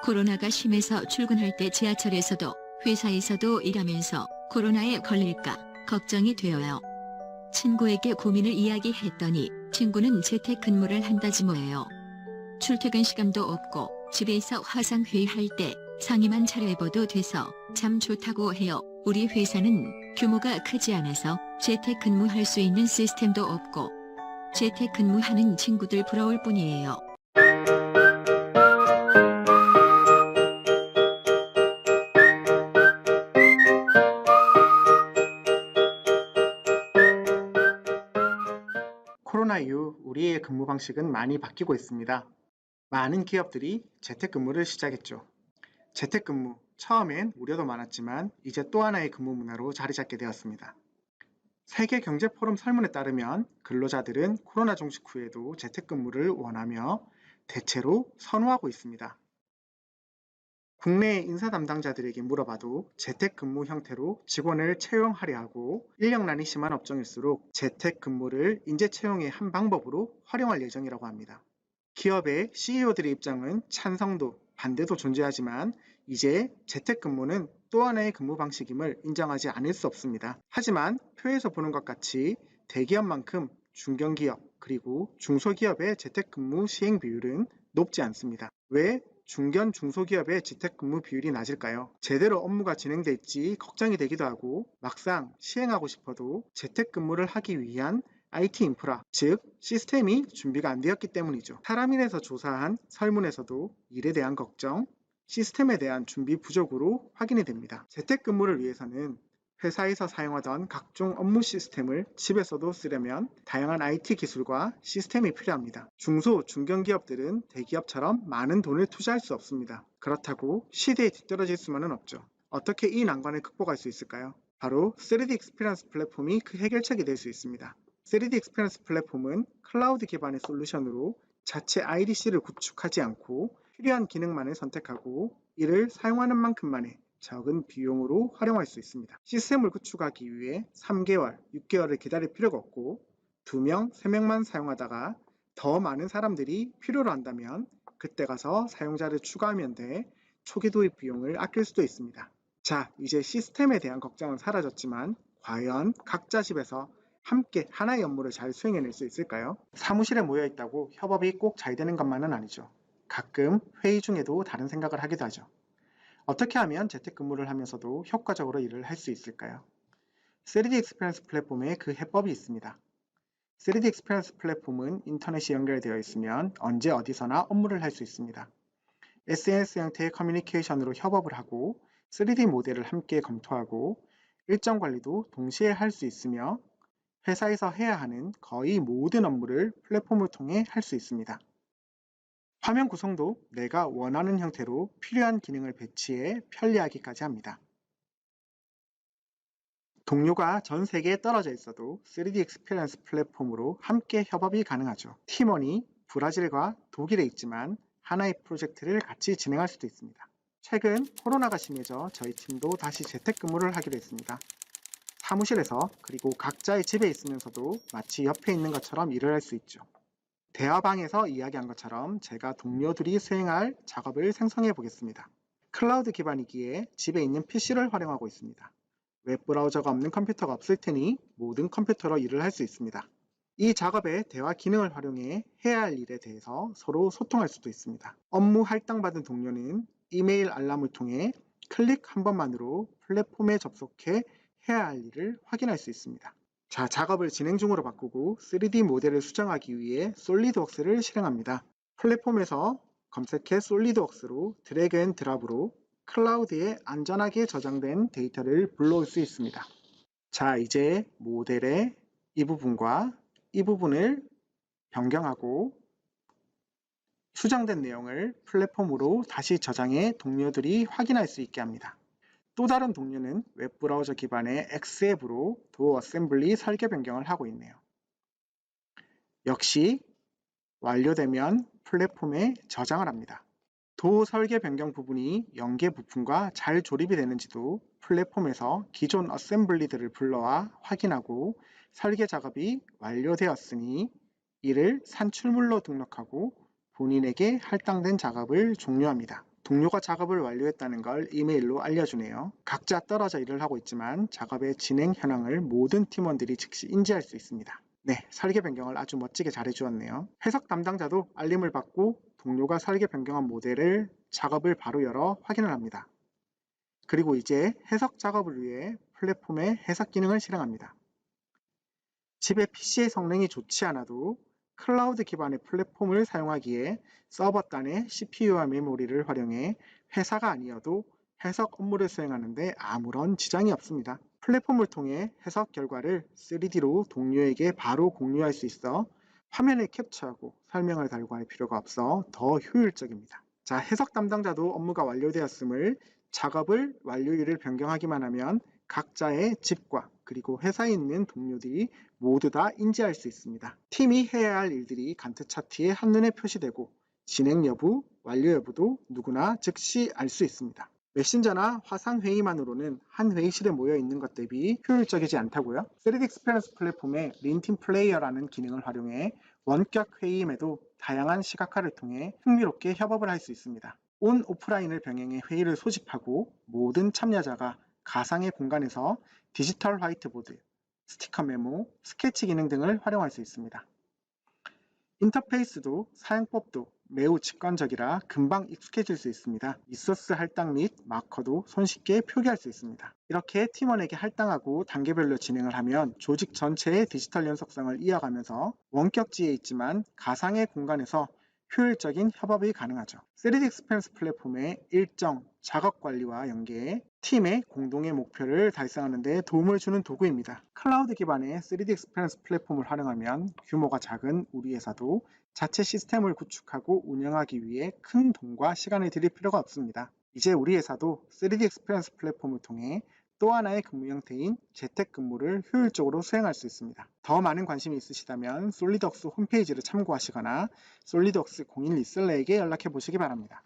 코로나가 심해서 출근할 때 지하철에서도 회사에서도 일하면서 코로나에 걸릴까 걱정이 되어요. 친구에게 고민을 이야기했더니 친구는 재택근무를 한다지 뭐예요. 출퇴근 시간도 없고 집에서 화상회의할 때 상의만 차려입어도 돼서 참 좋다고 해요. 우리 회사는 규모가 크지 않아서 재택근무할 수 있는 시스템도 없고 재택근무하는 친구들 부러울 뿐이에요. 코로나 이후 우리의 근무 방식은 많이 바뀌고 있습니다. 많은 기업들이 재택근무를 시작했죠. 재택근무, 처음엔 우려도 많았지만 이제 또 하나의 근무 문화로 자리 잡게 되었습니다. 세계경제포럼 설문에 따르면 근로자들은 코로나 종식 후에도 재택근무를 원하며 대체로 선호하고 있습니다. 국내 인사 담당자들에게 물어봐도 재택근무 형태로 직원을 채용하려 하고 인력난이 심한 업종일수록 재택근무를 인재 채용의 한 방법으로 활용할 예정이라고 합니다. 기업의 CEO들의 입장은 찬성도, 반대도 존재하지만 이제 재택근무는 또 하나의 근무 방식임을 인정하지 않을 수 없습니다. 하지만 표에서 보는 것 같이 대기업만큼 중견기업 그리고 중소기업의 재택근무 시행 비율은 높지 않습니다. 왜 중견 중소기업의 재택근무 비율이 낮을까요? 제대로 업무가 진행될지 걱정이 되기도 하고 막상 시행하고 싶어도 재택근무를 하기 위한 IT 인프라, 즉 시스템이 준비가 안 되었기 때문이죠. 사람인에서 조사한 설문에서도 일에 대한 걱정, 시스템에 대한 준비 부족으로 확인이 됩니다. 재택근무를 위해서는 회사에서 사용하던 각종 업무 시스템을 집에서도 쓰려면 다양한 IT 기술과 시스템이 필요합니다. 중소, 중견기업들은 대기업처럼 많은 돈을 투자할 수 없습니다. 그렇다고 시대에 뒤떨어질 수만은 없죠. 어떻게 이 난관을 극복할 수 있을까요? 바로 3D 익스피리언스 플랫폼이 그 해결책이 될 수 있습니다. 3D 익스피리언스 플랫폼은 클라우드 기반의 솔루션으로 자체 IDC를 구축하지 않고 필요한 기능만을 선택하고 이를 사용하는 만큼만의 적은 비용으로 활용할 수 있습니다. 시스템을 구축하기 위해 3개월, 6개월을 기다릴 필요가 없고 2명, 3명만 사용하다가 더 많은 사람들이 필요로 한다면 그때 가서 사용자를 추가하면 돼 초기 도입 비용을 아낄 수도 있습니다. 자, 이제 시스템에 대한 걱정은 사라졌지만 과연 각자 집에서 함께 하나의 업무를 잘 수행해낼 수 있을까요? 사무실에 모여 있다고 협업이 꼭 잘 되는 것만은 아니죠. 가끔 회의 중에도 다른 생각을 하기도 하죠. 어떻게 하면 재택근무를 하면서도 효과적으로 일을 할 수 있을까요? 3D 익스피리언스 플랫폼에 그 해법이 있습니다. 3D 익스피리언스 플랫폼은 인터넷이 연결되어 있으면 언제 어디서나 업무를 할 수 있습니다. SNS 형태의 커뮤니케이션으로 협업을 하고 3D 모델을 함께 검토하고 일정 관리도 동시에 할 수 있으며 회사에서 해야 하는 거의 모든 업무를 플랫폼을 통해 할 수 있습니다. 화면 구성도 내가 원하는 형태로 필요한 기능을 배치해 편리하기까지 합니다. 동료가 전 세계에 떨어져 있어도 3D 익스피리언스 플랫폼으로 함께 협업이 가능하죠. 팀원이 브라질과 독일에 있지만 하나의 프로젝트를 같이 진행할 수도 있습니다. 최근 코로나가 심해져 저희 팀도 다시 재택근무를 하기로 했습니다. 사무실에서 그리고 각자의 집에 있으면서도 마치 옆에 있는 것처럼 일을 할 수 있죠. 대화방에서 이야기한 것처럼 제가 동료들이 수행할 작업을 생성해 보겠습니다. 클라우드 기반이기에 집에 있는 PC를 활용하고 있습니다. 웹브라우저가 없는 컴퓨터가 없을 테니 모든 컴퓨터로 일을 할 수 있습니다. 이 작업의 대화 기능을 활용해 해야 할 일에 대해서 서로 소통할 수도 있습니다. 업무 할당받은 동료는 이메일 알람을 통해 클릭 한 번만으로 플랫폼에 접속해 해야 할 일을 확인할 수 있습니다. 자, 작업을 진행 중으로 바꾸고 3D 모델을 수정하기 위해 솔리드웍스를 실행합니다. 플랫폼에서 검색해 솔리드웍스로 드래그 앤 드랍으로 클라우드에 안전하게 저장된 데이터를 불러올 수 있습니다. 자, 이제 모델의 이 부분과 이 부분을 변경하고 수정된 내용을 플랫폼으로 다시 저장해 동료들이 확인할 수 있게 합니다. 또 다른 동료는 웹브라우저 기반의 X앱으로 도어 어셈블리 설계 변경을 하고 있네요. 역시 완료되면 플랫폼에 저장을 합니다. 도어 설계 변경 부분이 연계 부품과 잘 조립이 되는지도 플랫폼에서 기존 어셈블리들을 불러와 확인하고 설계 작업이 완료되었으니 이를 산출물로 등록하고 본인에게 할당된 작업을 종료합니다. 동료가 작업을 완료했다는 걸 이메일로 알려주네요. 각자 떨어져 일을 하고 있지만 작업의 진행 현황을 모든 팀원들이 즉시 인지할 수 있습니다. 네, 설계 변경을 아주 멋지게 잘해주었네요. 해석 담당자도 알림을 받고 동료가 설계 변경한 모델을 작업을 바로 열어 확인을 합니다. 그리고 이제 해석 작업을 위해 플랫폼의 해석 기능을 실행합니다. 집의 PC의 성능이 좋지 않아도 클라우드 기반의 플랫폼을 사용하기에 서버 단의 CPU와 메모리를 활용해 회사가 아니어도 해석 업무를 수행하는 데 아무런 지장이 없습니다. 플랫폼을 통해 해석 결과를 3D로 동료에게 바로 공유할 수 있어 화면에 캡처하고 설명을 달고 할 필요가 없어 더 효율적입니다. 자, 해석 담당자도 업무가 완료되었음을 작업을 완료일을 변경하기만 하면 각자의 집과 그리고 회사에 있는 동료들이 모두 다 인지할 수 있습니다. 팀이 해야 할 일들이 간트 차트에 한눈에 표시되고 진행 여부, 완료 여부도 누구나 즉시 알 수 있습니다. 메신저나 화상 회의만으로는 한 회의실에 모여 있는 것 대비 효율적이지 않다고요? 3D 익스피리언스 플랫폼의 린팀 플레이어라는 기능을 활용해 원격 회의임에도 다양한 시각화를 통해 흥미롭게 협업을 할 수 있습니다. 온 오프라인을 병행해 회의를 소집하고 모든 참여자가 가상의 공간에서 디지털 화이트보드, 스티커 메모, 스케치 기능 등을 활용할 수 있습니다. 인터페이스도 사용법도 매우 직관적이라 금방 익숙해질 수 있습니다. 리소스 할당 및 마커도 손쉽게 표기할 수 있습니다. 이렇게 팀원에게 할당하고 단계별로 진행을 하면 조직 전체의 디지털 연속성을 이어가면서 원격지에 있지만 가상의 공간에서 효율적인 협업이 가능하죠. 3D 익스피리언스 플랫폼의 일정, 작업 관리와 연계해 팀의 공동의 목표를 달성하는 데 도움을 주는 도구입니다. 클라우드 기반의 3D 익스피리언스 플랫폼을 활용하면 규모가 작은 우리 회사도 자체 시스템을 구축하고 운영하기 위해 큰 돈과 시간을 들일 필요가 없습니다. 이제 우리 회사도 3D 익스피리언스 플랫폼을 통해 또 하나의 근무 형태인 재택근무를 효율적으로 수행할 수 있습니다. 더 많은 관심이 있으시다면 솔리드웍스 홈페이지를 참고하시거나 솔리드웍스 01 리셀러에게 연락해 보시기 바랍니다.